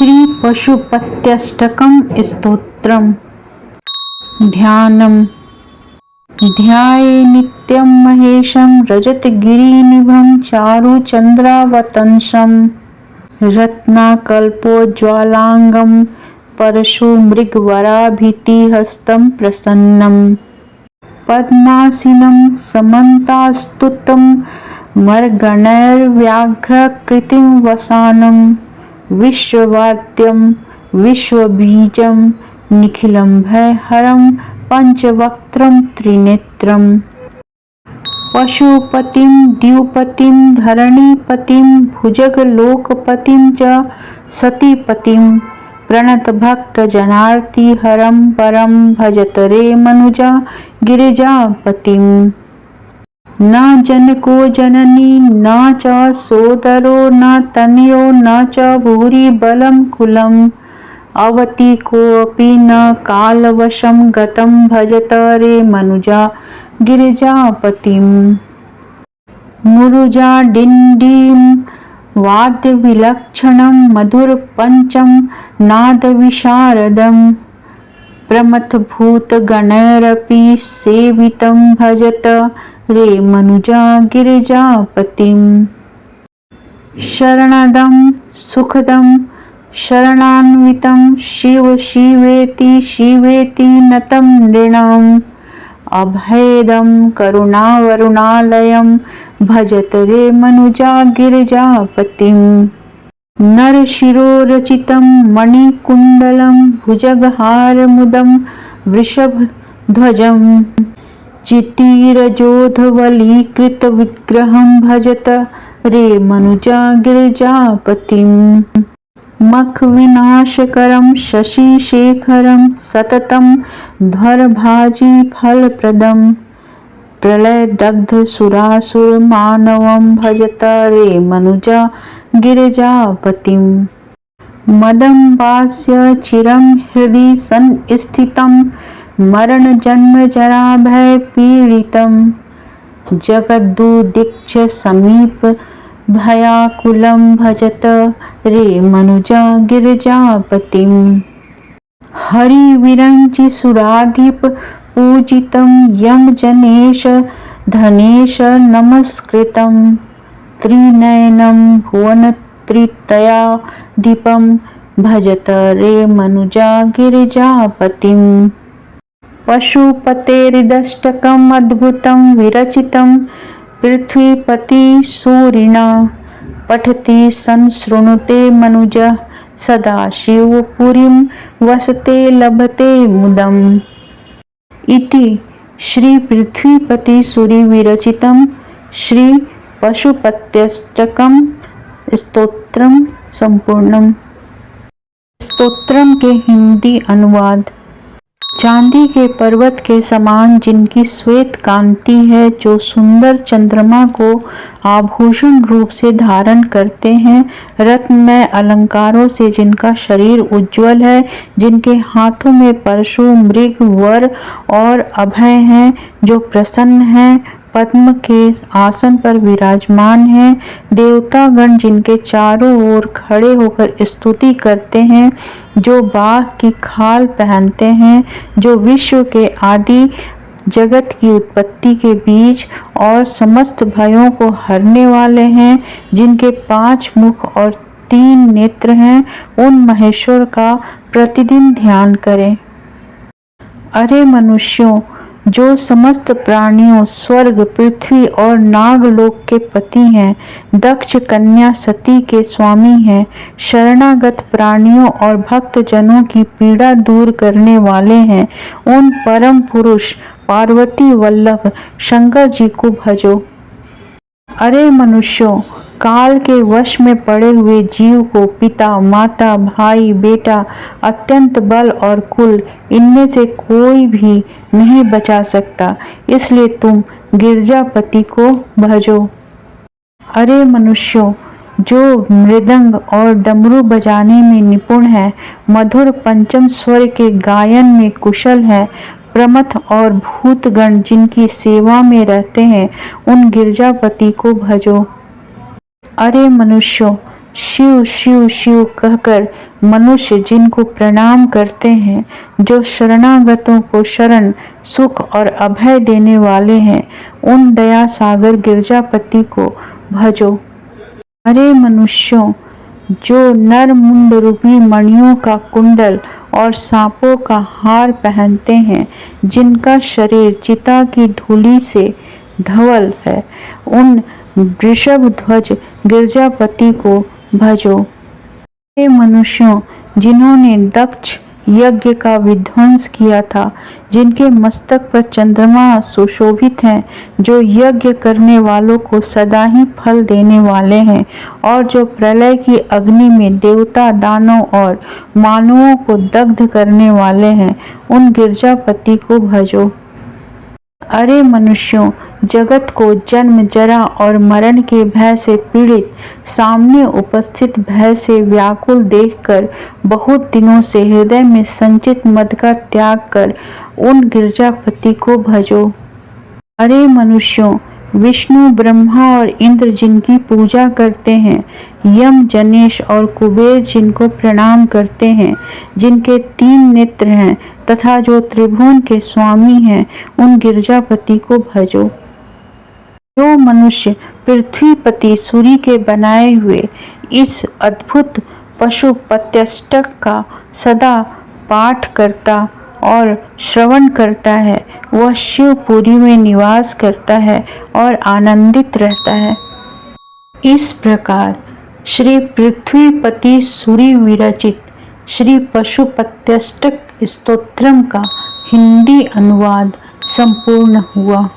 श्री पशुपत्यष्टकं स्तोत्रम्। ध्यानम्। ध्याये नित्यं महेशं रजतगिरिनिभं चारुचन्द्रावतंसं रत्नाकल्पोज्ज्वलांगं परशुमृगवराभितिहस्तं प्रसन्नं पद्मासीनं समन्तास्तुतं मर्गणैर्व्याघ्रकृतिं वसानं विश्ववाद्यं विश्वबीजं निखिलं भयहरं पंचवक्त्रं त्रिनेत्रम् पशुपतिं द्युपतिं धरणीपतिं भुजगलोकपतिं च सतीपतिं प्रणतभक्तजनार्तिहरं परं भजत रे मनुजा गिरिजापतिं। न जनको जननी न च सोदरो न तनयो न च भूरि बलं कुलम् अवति कोऽपि न कालवशं गतं भजत रे मनुजा गिरिजापतिं। मुरुजाडिण्डीं वाद्यविलक्षणं मधुरपञ्चं नादविशारदं प्रमथभूतगणैरपि सेवितं भजत रे मनुजा गिरिजापतिं। शरणदं सुखदं शरणान्वितं शिव शिवेति शिवेति नतं नृणाम् अभेदं करुणावरुणालयं भजत रे मनुजा गिरिजापतिं। नरशिरोरचितं मणिकुण्डलं भुजगहारमुदं वृषभध्वजं चितिरजोधवलीकृतविग्रहं भजत रे मनुजा गिरिजापतिं। मखविनाशकरं शशिशेखरं सततं ध्वरभाजिफलप्रदं प्रलयदग्धसुरासुरमानवं भजत रे मनुजा गिरिजापतिं। मदम्बास्य चिरं हृदि संस्थितं मरणजन्मजराभयपीडितं जगद्दुर्दिक्ष समीपभयाकुलं भजत रे मनुजा गिरिजापतिं। हरिविरञ्चिसुराधिप पूजितं यमजनेश धनेश नमस्कृतं त्रिनयनं भुवनत्रितयाधिपं भजत रे मनुजा गिरिजापतिं। पशुपतेर्दष्टकम् अद्भुतं विरचितं पृथ्वीपतिसूरिणा पठति संशृणुते मनुजः सदाशिवपुरीं वसते लभते मुदम्। इति श्री पृथ्वीपतिसूरि विरचितं श्री पशुपत्यष्टकं स्तोत्रम संपूर्णम। स्तोत्रम के हिंदी अनुवाद। चांदी के पर्वत के समान जिनकी श्वेत कांति है, जो सुंदर चंद्रमा को आभूषण रूप से धारण करते हैं, रत्नमय अलंकारों से जिनका शरीर उज्ज्वल है, जिनके हाथों में परशु मृग वर और अभय हैं, जो प्रसन्न हैं, पद्म के आसन पर विराजमान हैं, देवतागण जिनके चारों ओर खड़े होकर स्तुति करते हैं, जो बाघ की खाल पहनते हैं, जो विश्व के आदि जगत की उत्पत्ति के बीज और समस्त भयों को हरने वाले हैं, जिनके 5 मुख और 3 नेत्र हैं, उन महेश्वर का प्रतिदिन ध्यान करें। अरे मनुष्यों, जो समस्त प्राणियों, स्वर्ग, पृथ्वी और नागलोक के पति हैं, दक्ष कन्या सती के स्वामी हैं, शरणागत प्राणियों और भक्त जनों की पीड़ा दूर करने वाले हैं, उन परम पुरुष पार्वती वल्लभ शंकर जी को भजो। अरे मनुष्यों, काल के वश में पड़े हुए जीव को पिता, माता, भाई, बेटा, अत्यंत बल और कुल, इनमें से कोई भी नहीं बचा सकता, इसलिए तुम गिरजापति को भजो। अरे मनुष्यों, जो मृदंग और डमरू बजाने में निपुण है, मधुर पंचम स्वर के गायन में कुशल है, प्रमथ और भूतगण जिनकी सेवा में रहते हैं, उन गिरजापति को भजो। अरे मनुष्यों, शिव शिव शिव कहकर मनुष्य जिनको प्रणाम करते हैं, जो शरणागतों को शरण, सुख और अभय देने वाले हैं, उन दया सागर गिरजापति को भजो। अरे मनुष्यों, जो नर मुंड रूपी मणियों का कुंडल और सांपों का हार पहनते हैं, जिनका शरीर चिता की धूलि से धवल है, उन वृषभ ध्वज गिरजापति को भजो। हे मनुष्यों, जिन्होंने दक्ष यज्ञ का विध्वंस किया था, जिनके मस्तक पर चंद्रमा सुशोभित हैं, जो यज्ञ करने वालों को सदा ही फल देने वाले हैं और जो प्रलय की अग्नि में देवता, दानव और मानवों को दग्ध करने वाले हैं, उन गिरजापति को भजो। अरे मनुष्यों, जगत को जन्म, जरा और मरण के भय से पीड़ित, सामने उपस्थित भय से व्याकुल देखकर बहुत दिनों से हृदय में संचित मद का त्याग कर उन गिरजापति को भजो। अरे मनुष्यों, विष्णु, ब्रह्मा और इंद्र जिनकी पूजा करते हैं, यम, जनेश और कुबेर जिनको प्रणाम करते हैं, जिनके 3 नेत्र हैं तथा जो त्रिभुवन के स्वामी हैं, उन गिरजापति को भजो। जो मनुष्य पृथ्वीपति सूर्य के बनाए हुए इस अद्भुत पशुपत्यष्टक का सदा पाठ करता और श्रवण करता है, वह शिवपुरी में निवास करता है और आनंदित रहता है। इस प्रकार श्री पृथ्वीपति सूर्य विरचित श्री पशुपत्यष्टक स्तोत्रम का हिंदी अनुवाद संपूर्ण हुआ।